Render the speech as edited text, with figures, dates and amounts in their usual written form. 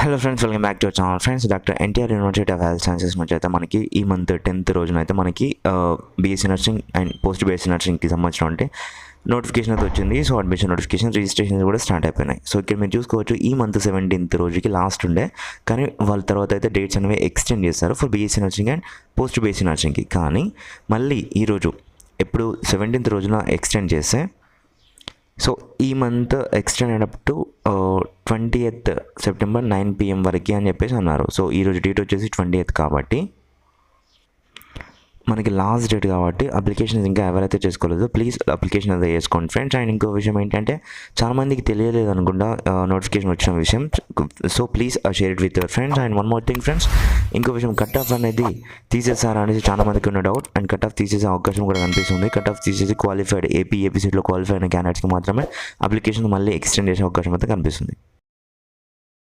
Hello friends, welcome back to our channel. Friends, doctor NTR university of health sciences నుంచి అయితే మనకి ఈ month 10th రోజున అయితే మనకి BSc nursing and post BSc నర్సింగ్కి సంబంధించిన నోటిఫికేషన్ అయితే వచ్చింది. సో అడ్మిషన్ నోటిఫికేషన్, రిజిస్ట్రేషన్ కూడా స్టార్ట్ అయిపోయినాయి. సో ఇక్కడ మీరు చూసుకోవచ్చు, ఈ మంత్ 17th రోజుకి లాస్ట్ ఉండే, కానీ వాళ్ళ తర్వాత అయితే డేట్స్ అనేవి ఎక్స్టెండ్ చేస్తారు for BSc nursing and post BSc నర్సింగ్కి. కానీ మళ్ళీ ఈరోజు ఎప్పుడు 17th రోజున ఎక్స్టెండ్ చేస్తే, సో ఈ మంత్ ఎక్స్టెండ్ అయినప్పుడు 20th సెప్టెంబర్ 9 PM వరకు అని చెప్పేసి అన్నారు. సో ఈరోజు డేట్ వచ్చేసి 20th కాబట్టి మనకి లాస్ట్ డేట్ కాబట్టి అప్లికేషన్స్ ఇంకా ఎవరైతే చేసుకోలేదో ప్లీజ్ అప్లికేషన్ అయితే చేసుకోండి ఫ్రెండ్స్. అండ్ ఇంకో విషయం ఏంటంటే, చాలామందికి తెలియలేదు అనుకుంటా నోటిఫికేషన్ వచ్చిన విషయం. So please share it with your friends. And one more thing friends, ఇంకో విషయం, కట్ ఆఫ్ అనేది తీసేసారా అనేసి చాలామందికి ఉన్న డౌట్. అండ్ కట్ ఆఫ్ తీసేసే అవకాశం కూడా కనిపిస్తుంది. కట్ ఆఫ్ తీసేసి క్వాలిఫైడ్ ఏపీసీలో క్వాలిఫై అయిన క్యాండిడేట్స్కి మాత్రమే అప్లికేషన్ మళ్ళీ ఎక్స్టెండ్ చేసే అవకాశం అయితే కనిపిస్తుంది.